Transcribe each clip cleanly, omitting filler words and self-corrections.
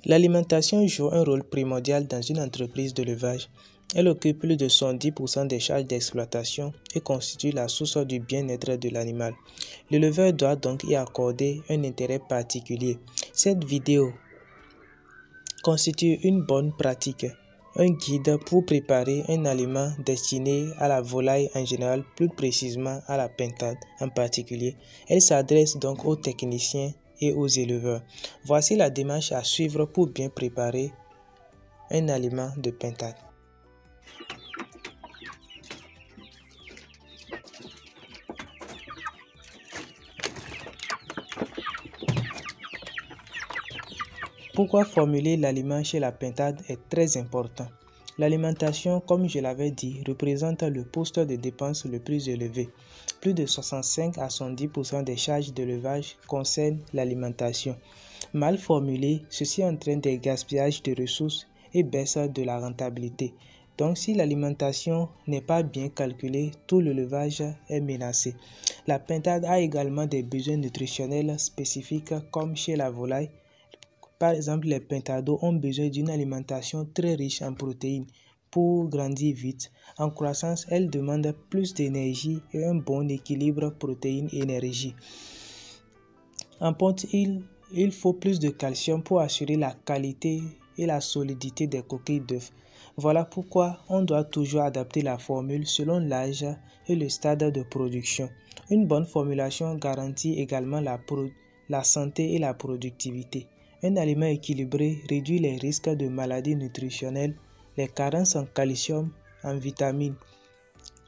L'alimentation joue un rôle primordial dans une entreprise d'élevage. Elle occupe plus de 70% des charges d'exploitation et constitue la source du bien-être de l'animal. L'éleveur doit donc y accorder un intérêt particulier. Cette vidéo constitue une bonne pratique, un guide pour préparer un aliment destiné à la volaille en général, plus précisément à la pintade en particulier. Elle s'adresse donc aux techniciens et aux éleveurs. Voici la démarche à suivre pour bien préparer un aliment de pintade. Pourquoi formuler l'aliment chez la pintade est très important. L'alimentation, comme je l'avais dit, représente le poste de dépense le plus élevé. Plus de 65 à 70% des charges d'élevage concernent l'alimentation. Mal formulé, ceci entraîne des gaspillages de ressources et baisse de la rentabilité. Donc si l'alimentation n'est pas bien calculée, tout l'élevage est menacé. La pintade a également des besoins nutritionnels spécifiques comme chez la volaille. Par exemple, les pintados ont besoin d'une alimentation très riche en protéines pour grandir vite. En croissance, elles demandent plus d'énergie et un bon équilibre protéines-énergie. En ponte, il faut plus de calcium pour assurer la qualité et la solidité des coquilles d'œufs. Voilà pourquoi on doit toujours adapter la formule selon l'âge et le stade de production. Une bonne formulation garantit également la santé et la productivité. Un aliment équilibré réduit les risques de maladies nutritionnelles, les carences en calcium, en vitamines,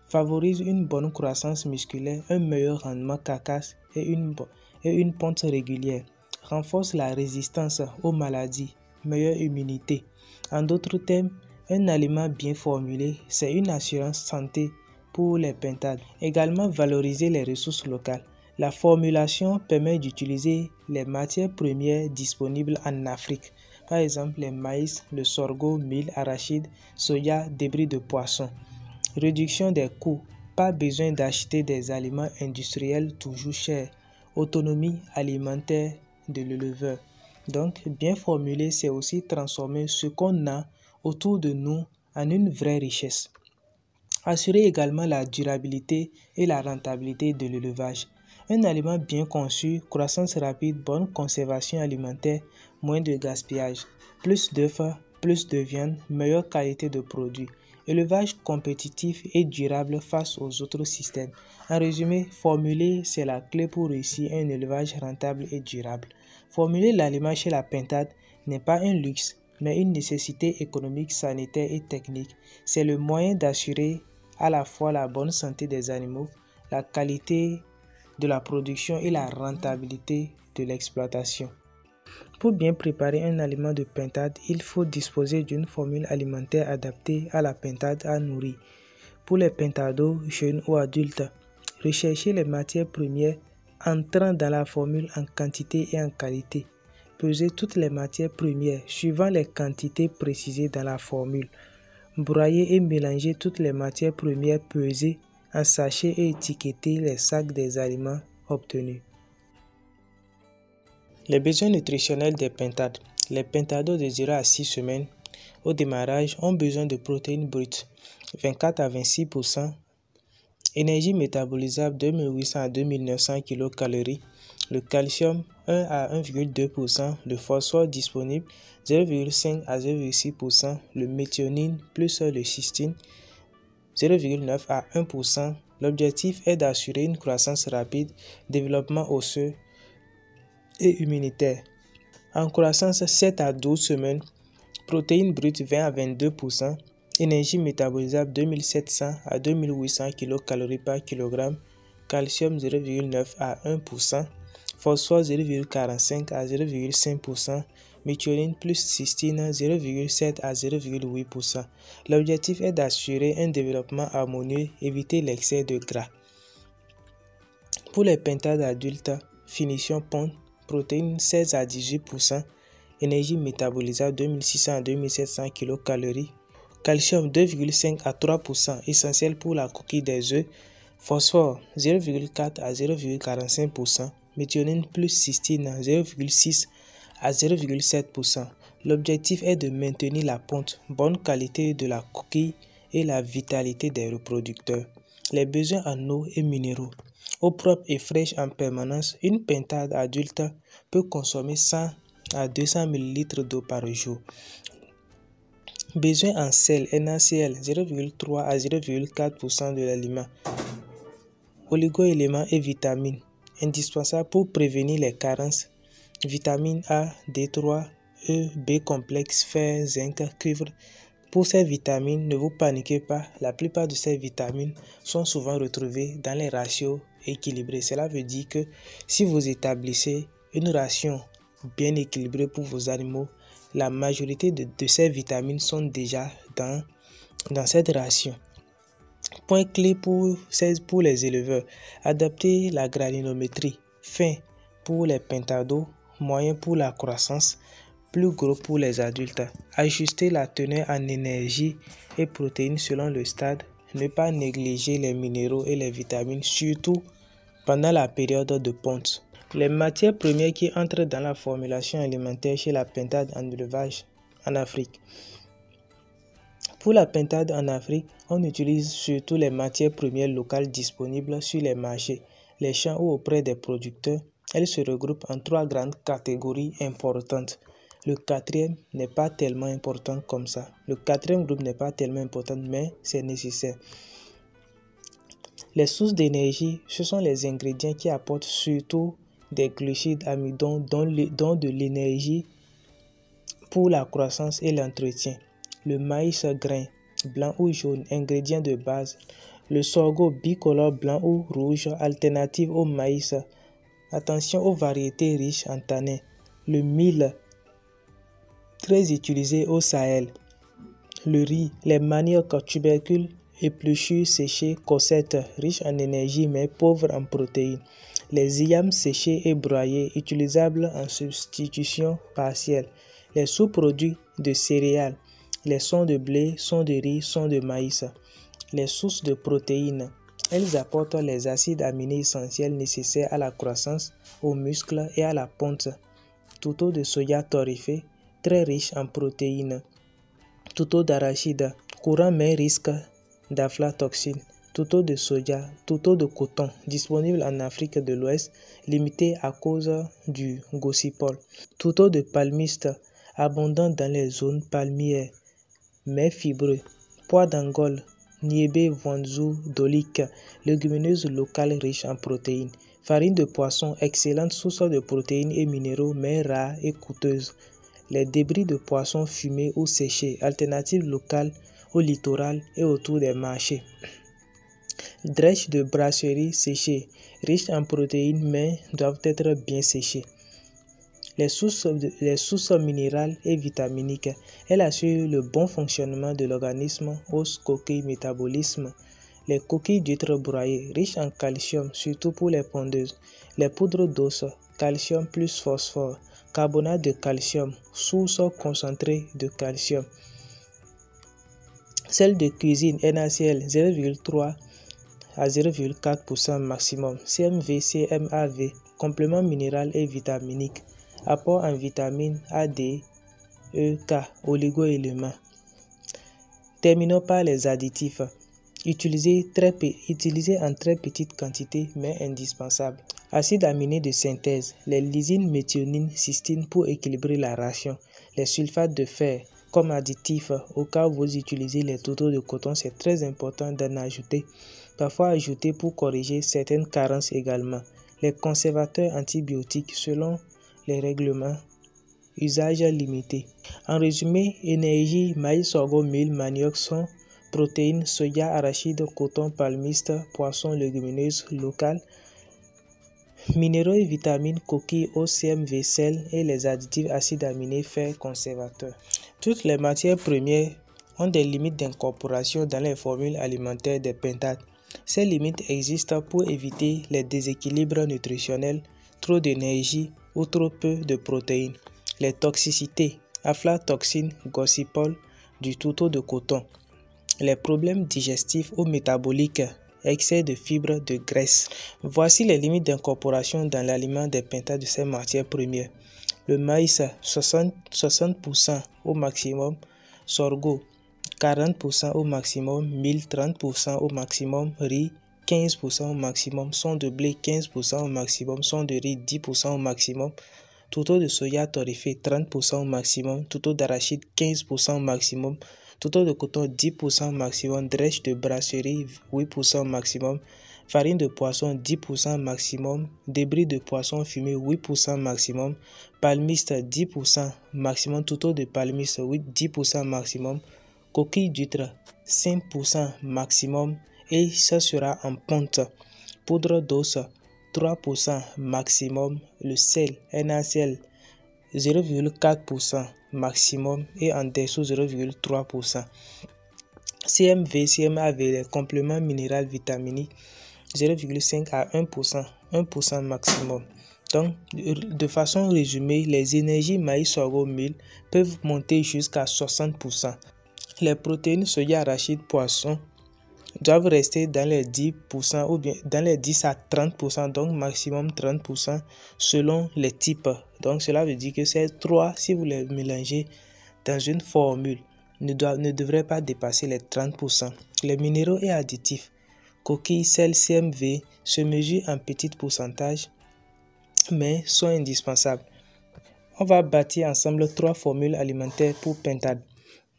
favorise une bonne croissance musculaire, un meilleur rendement carcasse et une ponte régulière, renforce la résistance aux maladies, meilleure immunité. En d'autres termes, un aliment bien formulé, c'est une assurance santé pour les pintades. Également valoriser les ressources locales. La formulation permet d'utiliser les matières premières disponibles en Afrique, par exemple les maïs, le sorgho, mil, arachide, soya, débris de poisson. Réduction des coûts, pas besoin d'acheter des aliments industriels toujours chers. Autonomie alimentaire de l'éleveur. Donc, bien formulé, c'est aussi transformer ce qu'on a autour de nous en une vraie richesse. Assurer également la durabilité et la rentabilité de l'élevage. Un aliment bien conçu, croissance rapide, bonne conservation alimentaire, moins de gaspillage, plus d'œufs, plus de viande, meilleure qualité de produits. Élevage compétitif et durable face aux autres systèmes. En résumé, formuler, c'est la clé pour réussir un élevage rentable et durable. Formuler l'aliment chez la pintade n'est pas un luxe, mais une nécessité économique, sanitaire et technique. C'est le moyen d'assurer à la fois la bonne santé des animaux, la qualité de la production et la rentabilité de l'exploitation. Pour bien préparer un aliment de pintade, il faut disposer d'une formule alimentaire adaptée à la pintade à nourrir. Pour les pintados jeunes ou adultes, recherchez les matières premières entrant dans la formule en quantité et en qualité. Pesez toutes les matières premières suivant les quantités précisées dans la formule. Broyez et mélangez toutes les matières premières pesées en sachets et étiquetez les sacs des aliments obtenus. Les besoins nutritionnels des pintades. Les pintados de 0 à 6 semaines au démarrage ont besoin de protéines brutes 24 à 26%, énergie métabolisable 2800 à 2900 kcal, le calcium 1 à 1,2%, le phosphore disponible 0,5 à 0,6%, le méthionine plus le cystine 0,9 à 1%. L'objectif est d'assurer une croissance rapide, développement osseux et immunitaire. En croissance 7 à 12 semaines, protéines brutes 20 à 22%, énergie métabolisable 2700 à 2800 kcal par kg, calcium 0,9 à 1%, phosphore 0,45 à 0,5%, méthionine plus cystine 0,7 à 0,8%. L'objectif est d'assurer un développement harmonieux, éviter l'excès de gras. Pour les pintades adultes, finition ponte, protéines 16 à 18%, énergie métabolisable 2600 à 2700 kcal, calcium 2,5 à 3%, essentiel pour la coquille des œufs, phosphore 0,4 à 0,45%, méthionine plus cystine 0,6 à 0,7%. L'objectif est de maintenir la ponte, bonne qualité de la coquille et la vitalité des reproducteurs. Les besoins en eau et minéraux. Eau propre et fraîche en permanence, une pintade adulte peut consommer 100 à 200 ml d'eau par jour. Besoin en sel, NaCl, 0,3 à 0,4% de l'aliment. Oligo-éléments et vitamines, indispensables pour prévenir les carences. Vitamines A, D3, E, B complexe, fer, zinc, cuivre. Pour ces vitamines, ne vous paniquez pas, la plupart de ces vitamines sont souvent retrouvées dans les ratios équilibrés. Cela veut dire que si vous établissez une ration bien équilibrée pour vos animaux, la majorité de ces vitamines sont déjà dans cette ration. Point clé pour les éleveurs, adapter la granulométrie, fin pour les pentados, moyen pour la croissance, plus gros pour les adultes. Ajuster la teneur en énergie et protéines selon le stade, ne pas négliger les minéraux et les vitamines, surtout pendant la période de ponte. Les matières premières qui entrent dans la formulation alimentaire chez la pintade en élevage en Afrique. Pour la pintade en Afrique, on utilise surtout les matières premières locales disponibles sur les marchés, les champs ou auprès des producteurs. Elles se regroupent en 3 grandes catégories importantes. Le quatrième n'est pas tellement important comme ça. Le quatrième groupe n'est pas tellement important, mais c'est nécessaire. Les sources d'énergie, ce sont les ingrédients qui apportent surtout des glucides, amidon, dont de l'énergie pour la croissance et l'entretien. Le maïs grain, blanc ou jaune, ingrédient de base. Le sorgho bicolore blanc ou rouge, alternative au maïs. Attention aux variétés riches en tanins. Le mil, très utilisé au Sahel. Le riz, les maniocs, tubercules, épluchures séchées, cossettes, riches en énergie mais pauvres en protéines. Les yams séchés et broyés, utilisables en substitution partielle. Les sous-produits de céréales, les sons de blé, sons de riz, sons de maïs. Les sources de protéines, elles apportent les acides aminés essentiels nécessaires à la croissance, aux muscles et à la ponte. Touto de soya torréfié, très riche en protéines. Touto d'arachide, courant mais risque d'aflatoxine. Touto de soja, touto de coton, disponible en Afrique de l'Ouest, limité à cause du gossypole. Touto de palmiste, abondant dans les zones palmières, mais fibreux. Pois d'Angole, niébé, vanzou, dolique, légumineuse locale riche en protéines. Farine de poisson, excellente source de protéines et minéraux, mais rare et coûteuse. Les débris de poissons fumés ou séchés, alternative locale au littoral et autour des marchés. Drèches de brasserie séchées, riches en protéines mais doivent être bien séchées. Les sources minérales et vitaminiques, elles assurent le bon fonctionnement de l'organisme, os, coquilles, métabolisme. Les coquilles d'huîtres broyées, riches en calcium, surtout pour les pondeuses. Les poudres d'os, calcium plus phosphore. Carbonate de calcium, source concentrée de calcium. Sel de cuisine, NaCl, 0,3 à 0,4% maximum. CMV, CMAV, complément minéral et vitaminique. Apport en vitamines A, D, E, K, oligo-éléments. Terminons par les additifs. Utilisés en très petite quantité mais indispensables. Acides aminés de synthèse, les lysine, méthionine, cystine pour équilibrer la ration. Les sulfates de fer comme additifs au cas où vous utilisez les toutos de coton, c'est très important d'en ajouter. Parfois ajouter pour corriger certaines carences également. Les conservateurs antibiotiques selon les règlements, usage limité. En résumé, énergie, maïs, sorgho, mil, manioc sont protéines, soja, arachide, coton, palmiste, poisson, légumineuses locales, minéraux et vitamines, coquilles, OCM, sel et les additifs acides aminés, fer, conservateurs. Toutes les matières premières ont des limites d'incorporation dans les formules alimentaires des pintades. Ces limites existent pour éviter les déséquilibres nutritionnels, trop d'énergie ou trop peu de protéines. Les toxicités, aflatoxine, gossypole, du touto de coton. Les problèmes digestifs ou métaboliques, excès de fibres, de graisse. Voici les limites d'incorporation dans l'aliment des pintades de ces matières premières. Le maïs, 60% au maximum. Sorgho, 40% au maximum. Mil, 30% au maximum. Riz, 15% au maximum. Son de blé, 15% au maximum. Son de riz, 10% au maximum. Tourteau de soya torréfié, 30% au maximum. Tourteau d'arachide, 15% au maximum. Tourteau de coton, 10% au maximum. Drèche de brasserie, 8% au maximum. Farine de poisson, 10% au maximum. Débris de poisson fumé, 8% au maximum. Palmiste, 10% maximum. Tourteau de palmiste, 10% au maximum. Coquille d'huître, 5% maximum. Et ça sera en ponte. Poudre d'os, 3% maximum. Le sel, NaCl, 0,4% maximum et en dessous 0,3%. CMV, CMAV, les compléments minéraux vitaminiques, 0,5 à 1% maximum. Donc, de façon résumée, les énergies maïs, sorgho, mil peuvent monter jusqu'à 60%. Les protéines soya, arachide, poisson doivent rester dans les 10% ou bien dans les 10 à 30%, donc maximum 30% selon les types. Donc cela veut dire que ces trois, si vous les mélangez dans une formule, ne devraient pas dépasser les 30%. Les minéraux et additifs, coquilles, sel, CMV, se mesurent en petits pourcentages, mais sont indispensables. On va bâtir ensemble trois formules alimentaires pour pentade.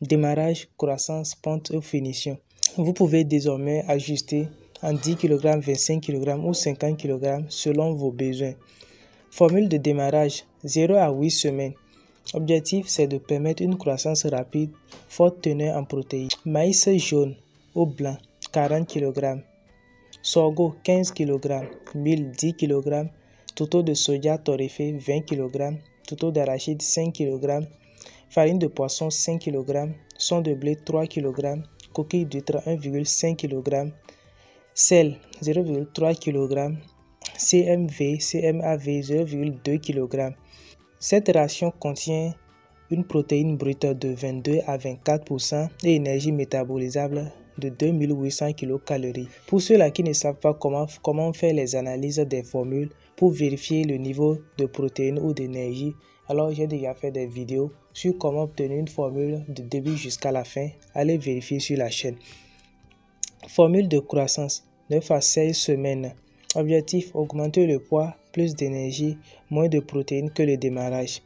Démarrage, croissance, ponte et finition. Vous pouvez désormais ajuster en 10 kg, 25 kg ou 50 kg selon vos besoins. Formule de démarrage, 0 à 8 semaines. Objectif, c'est de permettre une croissance rapide, forte teneur en protéines. Maïs jaune ou blanc, 40 kg. Sorgho, 15 kg. Mil, 10 kg. Tourteau de soja torréfié, 20 kg. Tourteau d'arachide, 5 kg. Farine de poisson, 5 kg. Son de blé, 3 kg. Coquille d'huître, 1,5 kg. Sel, 0,3 kg. CMV, CMAV, 0,2 kg. Cette ration contient une protéine brute de 22 à 24% et énergie métabolisable de 2800 kcal. Pour ceux-là qui ne savent pas comment faire les analyses des formules pour vérifier le niveau de protéines ou d'énergie, alors j'ai déjà fait des vidéos sur comment obtenir une formule de début jusqu'à la fin. Allez vérifier sur la chaîne. Formule de croissance, 9 à 16 semaines. Objectif, augmenter le poids, plus d'énergie, moins de protéines que le démarrage.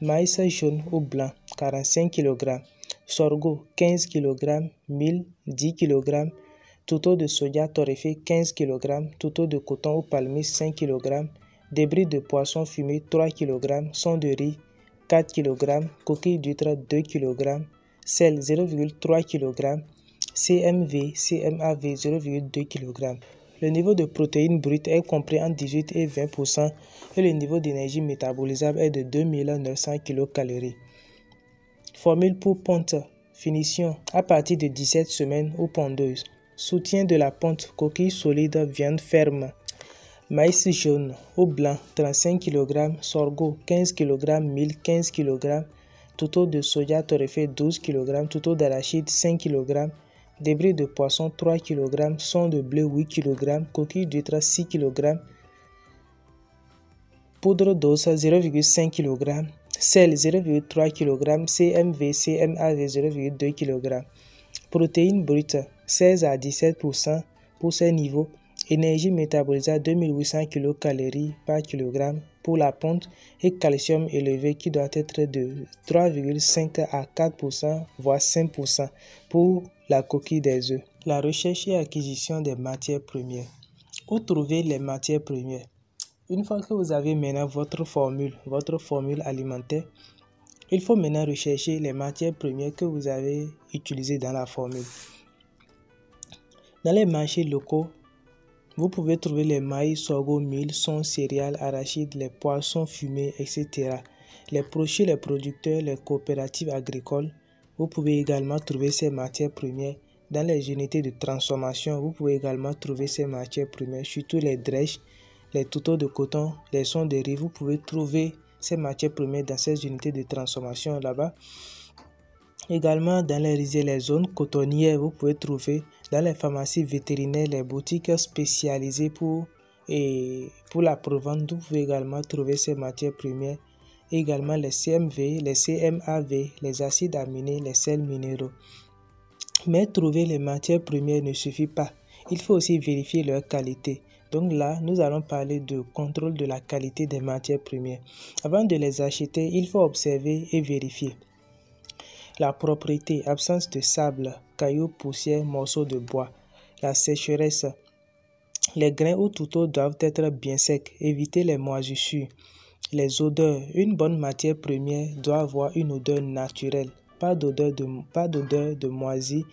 Maïs jaune ou blanc, 45 kg. Sorgho, 15 kg. Mil, 10 kg. Tourteau de soja torréfié, 15 kg. Tourteau de coton ou palmiste, 5 kg. Débris de poisson fumé, 3 kg. Son de riz, 4 kg. Coquille d'huître, 2 kg. Sel, 0,3 kg. CMV, CMAV, 0,2 kg. Le niveau de protéines brutes est compris entre 18 et 20% et le niveau d'énergie métabolisable est de 2900 kcal. Formule pour ponte. Finition à partir de 17 semaines ou pondeuse. Soutien de la ponte, coquille solide, viande ferme. Maïs jaune ou blanc, 35 kg. Sorgho, 15 kg. Mil, 15 kg. Tourteau de soja torréfié, 12 kg. Tourteau d'arachide, 5 kg. Débris de poisson, 3 kg. Son de blé, 8 kg. Coquille d'huître, 6 kg. Poudre d'os, 0,5 kg. Sel, 0,3 kg. CMV, CMAV, 0,2 kg. Protéines brutes, 16 à 17% pour ces niveaux. Énergie métabolisable, 2800 kcal par kg pour la ponte et calcium élevé qui doit être de 3,5 à 4%, voire 5% pour la coquille des œufs. La recherche et acquisition des matières premières. Où trouver les matières premières? Une fois que vous avez maintenant votre formule alimentaire, il faut maintenant rechercher les matières premières que vous avez utilisées dans la formule. Dans les marchés locaux, vous pouvez trouver les maïs, sorgho, mil, son, céréales, arachides, les poissons fumés, etc. Les chez les producteurs, les coopératives agricoles, vous pouvez également trouver ces matières premières. Dans les unités de transformation, vous pouvez également trouver ces matières premières, surtout les drèches, les tourteaux de coton, les sons de riz. Vous pouvez trouver ces matières premières dans ces unités de transformation là-bas. Également dans les rizières, les zones cotonnières, vous pouvez trouver dans les pharmacies vétérinaires, les boutiques spécialisées pour la provente. Vous pouvez également trouver ces matières premières. également les CMV, les CMAV, les acides aminés, les sels minéraux. Mais trouver les matières premières ne suffit pas. Il faut aussi vérifier leur qualité. Donc là, nous allons parler de contrôle de la qualité des matières premières. Avant de les acheter, il faut observer et vérifier la propreté, absence de sable, cailloux, poussière, morceaux de bois, la sécheresse. Les grains ou touteaux doivent être bien secs, éviter les moisissures. Les odeurs. Une bonne matière première doit avoir une odeur naturelle, pas d'odeur de moisi,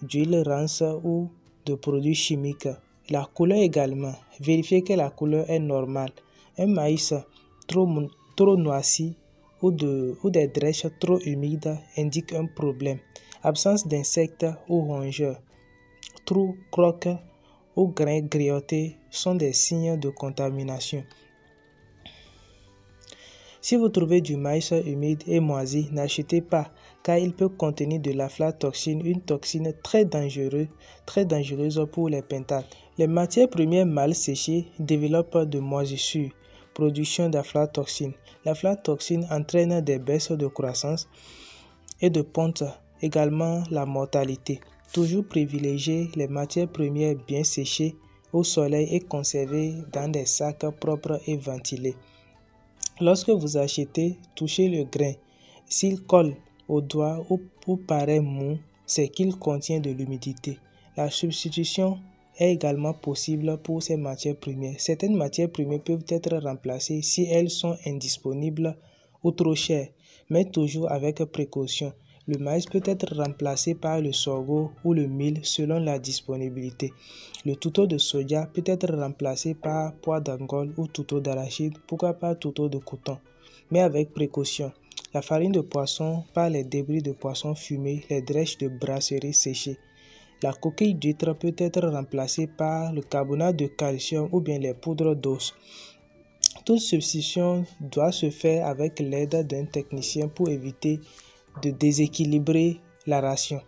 d'huile rance ou de produits chimiques. La couleur également. Vérifiez que la couleur est normale. Un maïs trop noirci ou des drèches trop humides indique un problème. Absence d'insectes ou rongeurs. Trous, crocs ou grains griotés sont des signes de contamination. Si vous trouvez du maïs humide et moisi, n'achetez pas car il peut contenir de l'aflatoxine, une toxine très dangereuse pour les pentates. Les matières premières mal séchées développent de moisissures, production d'aflatoxine. L'aflatoxine entraîne des baisses de croissance et de ponte, également la mortalité. Toujours privilégier les matières premières bien séchées au soleil et conservées dans des sacs propres et ventilés. Lorsque vous achetez, touchez le grain. S'il colle au doigt ou paraît mou, c'est qu'il contient de l'humidité. La substitution est également possible pour ces matières premières. Certaines matières premières peuvent être remplacées si elles sont indisponibles ou trop chères, mais toujours avec précaution. Le maïs peut être remplacé par le sorgho ou le mil selon la disponibilité. Le touteau de soja peut être remplacé par pois d'Angole ou touteau d'arachide, pourquoi pas touteau de coton, mais avec précaution. La farine de poisson par les débris de poisson fumés, les drèches de brasserie séchées. La coquille d'huître peut être remplacée par le carbonate de calcium ou bien les poudres d'os. Toute substitution doit se faire avec l'aide d'un technicien pour éviter de déséquilibrer la ration.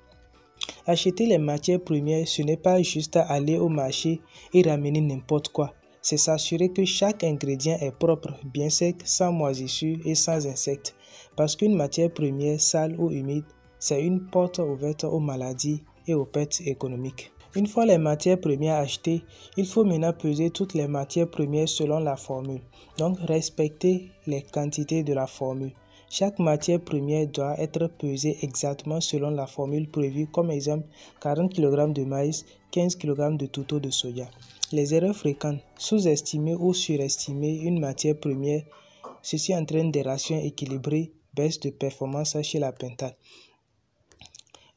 Acheter les matières premières, ce n'est pas juste aller au marché et ramener n'importe quoi. C'est s'assurer que chaque ingrédient est propre, bien sec, sans moisissure et sans insectes. Parce qu'une matière première sale ou humide, c'est une porte ouverte aux maladies et aux pertes économiques. Une fois les matières premières achetées, il faut maintenant peser toutes les matières premières selon la formule. Donc, respectez les quantités de la formule. Chaque matière première doit être pesée exactement selon la formule prévue, comme exemple 40 kg de maïs, 15 kg de touteau de soja. Les erreurs fréquentes, sous-estimer ou surestimer une matière première, ceci entraîne des rations équilibrées, baisse de performance chez la pintade.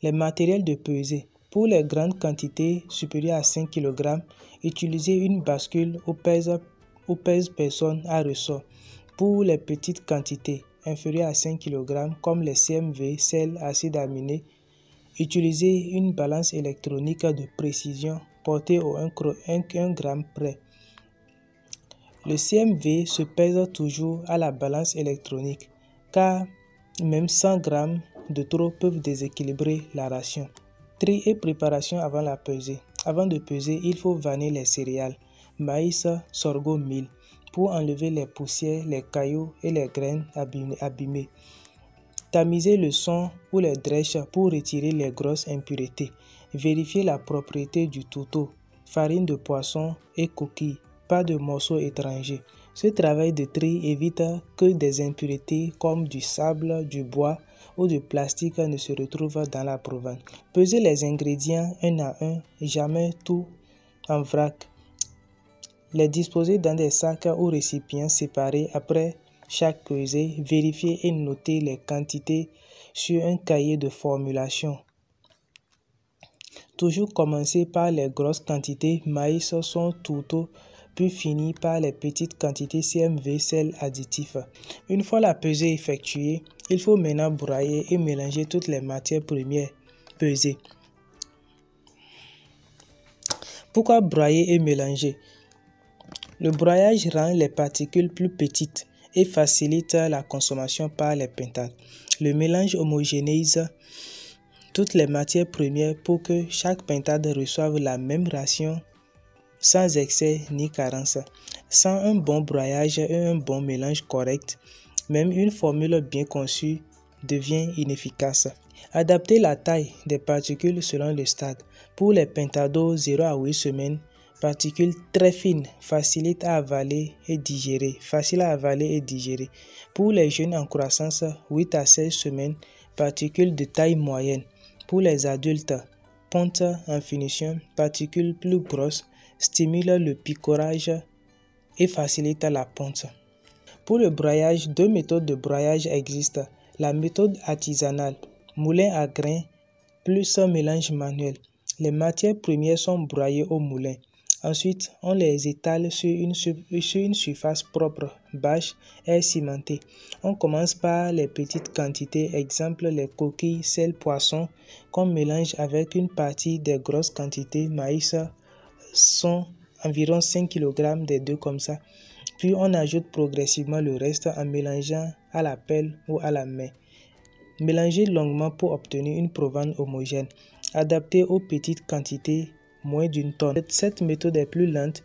Les matériels de pesée. Pour les grandes quantités supérieures à 5 kg, utilisez une bascule ou pèse-personne à ressort. Pour les petites quantités inférieures à 5 kg, comme les CMV, sel, acides aminés, utilisez une balance électronique de précision portée au 1 g près. Le CMV se pèse toujours à la balance électronique, car même 100 g de trop peuvent déséquilibrer la ration. Tri et préparation avant la pesée. Avant de peser, il faut vanner les céréales, maïs, sorgho, mil, pour enlever les poussières, les cailloux et les graines abîmées. Tamiser le son ou les drèches pour retirer les grosses impuretés. Vérifier la propriété du touteau, farine de poisson et coquilles, pas de morceaux étrangers. Ce travail de tri évite que des impuretés comme du sable, du bois ou du plastique ne se retrouvent dans la provence. Pesez les ingrédients un à un, jamais tout en vrac. Les disposer dans des sacs ou récipients séparés après chaque pesée. Vérifiez et notez les quantités sur un cahier de formulation. Toujours commencer par les grosses quantités maïs, son touteau, puis finir par les petites quantités CMV, sel, additifs. Une fois la pesée effectuée, il faut maintenant broyer et mélanger toutes les matières premières pesées. Pourquoi broyer et mélanger? Le broyage rend les particules plus petites et facilite la consommation par les pintades. Le mélange homogénéise toutes les matières premières pour que chaque pintade reçoive la même ration sans excès ni carence. Sans un bon broyage et un bon mélange correct, Même une formule bien conçue devient inefficace. Adapter la taille des particules selon le stade. Pour les pentados 0 à 8 semaines, particules très fines, faciles à avaler et digérer. Pour les jeunes en croissance, 8 à 16 semaines, particules de taille moyenne. Pour les adultes, ponte en finition, particules plus grosses, stimulent le picorage et facilitent la ponte. Pour le broyage, 2 méthodes de broyage existent. La méthode artisanale, moulin à grains plus mélange manuel. Les matières premières sont broyées au moulin. Ensuite, on les étale sur une surface propre, bâche et cimentée. On commence par les petites quantités, exemple les coquilles, sel, poisson, qu'on mélange avec une partie des grosses quantités, maïs, sont environ 5 kg des deux comme ça. Puis on ajoute progressivement le reste en mélangeant à la pelle ou à la main. Mélangez longuement pour obtenir une provende homogène, adaptée aux petites quantités, moins d'une tonne. Cette méthode est plus lente,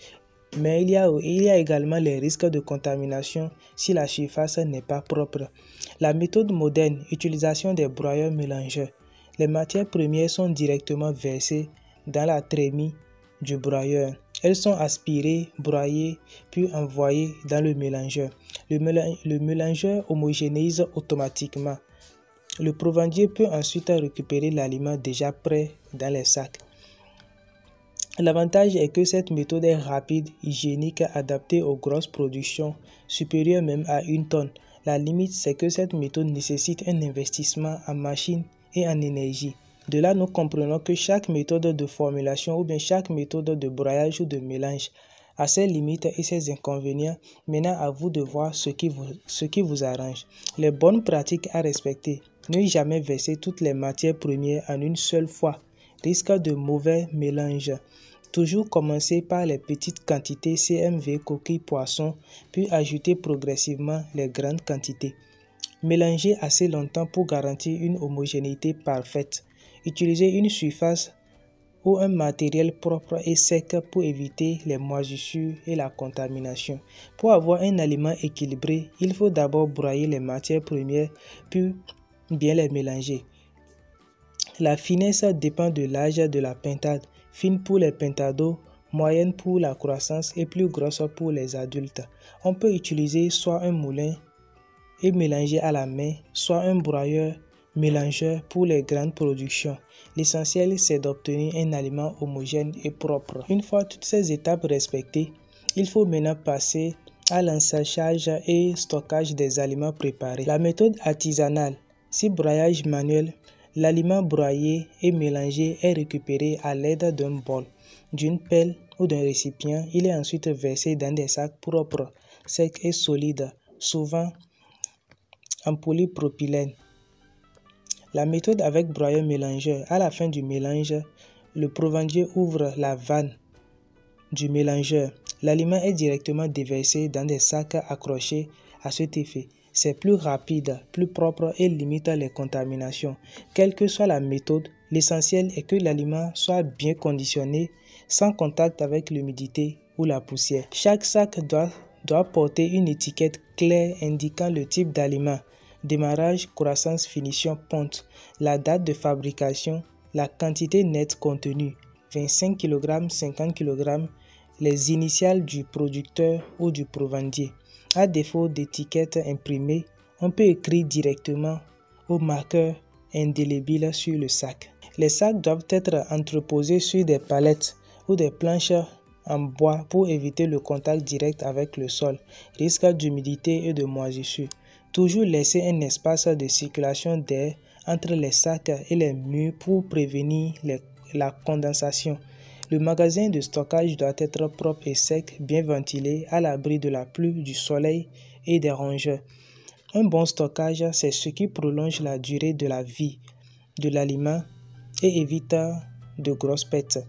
mais il y a également les risques de contamination si la surface n'est pas propre. La méthode moderne, utilisation des broyeurs mélangeurs. Les matières premières sont directement versées dans la trémie du broyeur. Elles sont aspirées, broyées, puis envoyées dans le mélangeur. Le mélangeur homogénéise automatiquement. Le provendier peut ensuite récupérer l'aliment déjà prêt dans les sacs. L'avantage est que cette méthode est rapide, hygiénique, adaptée aux grosses productions, supérieures même à 1 tonne. La limite, c'est que cette méthode nécessite un investissement en machines et en énergie. De là, nous comprenons que chaque méthode de formulation ou bien chaque méthode de broyage ou de mélange a ses limites et ses inconvénients. Maintenant, à vous de voir ce qui vous arrange. Les bonnes pratiques à respecter. Ne jamais verser toutes les matières premières en une seule fois. Risque de mauvais mélange. Toujours commencer par les petites quantités CMV, coquilles, poissons, puis ajouter progressivement les grandes quantités. Mélanger assez longtemps pour garantir une homogénéité parfaite. Utiliser une surface ou un matériel propre et sec pour éviter les moisissures et la contamination. Pour avoir un aliment équilibré, il faut d'abord broyer les matières premières, puis bien les mélanger. La finesse dépend de l'âge de la pintade, fine pour les pentados, moyenne pour la croissance et plus grosse pour les adultes. On peut utiliser soit un moulin et mélanger à la main, soit un broyeur mélangeur pour les grandes productions. L'essentiel, c'est d'obtenir un aliment homogène et propre. Une fois toutes ces étapes respectées, il faut maintenant passer à l'ensachage et stockage des aliments préparés. La méthode artisanale, si broyage manuel, l'aliment broyé et mélangé est récupéré à l'aide d'un bol, d'une pelle ou d'un récipient. Il est ensuite versé dans des sacs propres, secs et solides, souvent en polypropylène. La méthode avec broyeur mélangeur. À la fin du mélange, le provendier ouvre la vanne du mélangeur. L'aliment est directement déversé dans des sacs accrochés à cet effet. C'est plus rapide, plus propre et limite les contaminations. Quelle que soit la méthode, l'essentiel est que l'aliment soit bien conditionné, sans contact avec l'humidité ou la poussière. Chaque sac doit porter une étiquette claire indiquant le type d'aliment. Démarrage, croissance, finition, ponte, la date de fabrication, la quantité nette contenue, 25 kg, 50 kg, les initiales du producteur ou du provendier. À défaut d'étiquette imprimée, on peut écrire directement au marqueur indélébile sur le sac. Les sacs doivent être entreposés sur des palettes ou des planches en bois pour éviter le contact direct avec le sol, risque d'humidité et de moisissure. Toujours laisser un espace de circulation d'air entre les sacs et les murs pour prévenir la condensation. Le magasin de stockage doit être propre et sec, bien ventilé, à l'abri de la pluie, du soleil et des rongeurs. Un bon stockage, c'est ce qui prolonge la durée de la vie de l'aliment et évite de grosses pertes.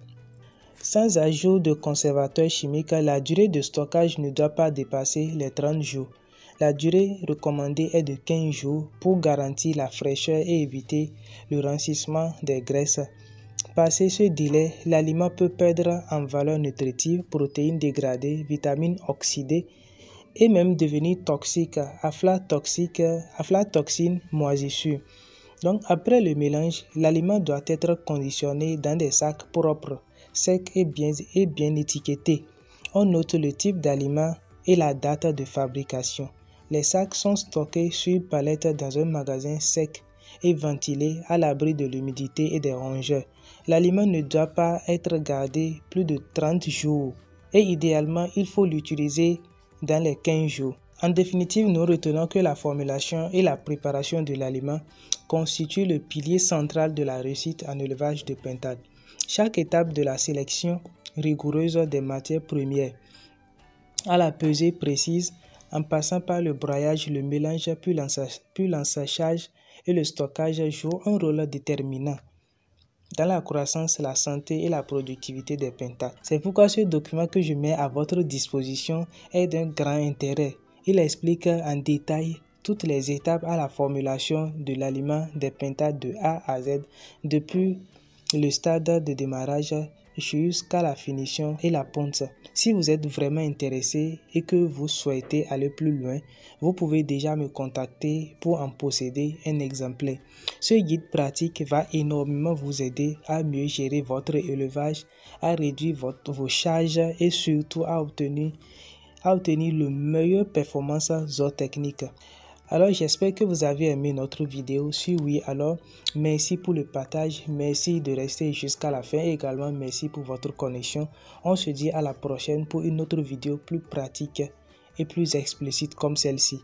Sans ajout de conservateurs chimiques, la durée de stockage ne doit pas dépasser les 30 jours. La durée recommandée est de 15 jours pour garantir la fraîcheur et éviter le rancissement des graisses. Passé ce délai, l'aliment peut perdre en valeur nutritive, protéines dégradées, vitamines oxydées et même devenir toxique, aflatoxine moisissure. Donc après le mélange, l'aliment doit être conditionné dans des sacs propres, secs et bien étiquetés. On note le type d'aliment et la date de fabrication. Les sacs sont stockés sur palette dans un magasin sec et ventilé à l'abri de l'humidité et des rongeurs. L'aliment ne doit pas être gardé plus de 30 jours et idéalement, il faut l'utiliser dans les 15 jours. En définitive, nous retenons que la formulation et la préparation de l'aliment constituent le pilier central de la réussite en élevage de pintade. Chaque étape de la sélection rigoureuse des matières premières, à la pesée précise, en passant par le broyage, le mélange, puis l'ensachage et le stockage joue un rôle déterminant dans la croissance, la santé et la productivité des pintades. C'est pourquoi ce document que je mets à votre disposition est d'un grand intérêt. Il explique en détail toutes les étapes à la formulation de l'aliment des pintades de A à Z, depuis le stade de démarrage jusqu'à la finition et la ponte. Si vous êtes vraiment intéressé et que vous souhaitez aller plus loin, vous pouvez déjà me contacter pour en posséder un exemplaire. Ce guide pratique va énormément vous aider à mieux gérer votre élevage, à réduire vos charges et surtout à obtenir le meilleur performance zootechnique. Alors j'espère que vous avez aimé notre vidéo. Si oui, alors merci pour le partage, merci de rester jusqu'à la fin et également merci pour votre connexion. On se dit à la prochaine pour une autre vidéo plus pratique et plus explicite comme celle-ci.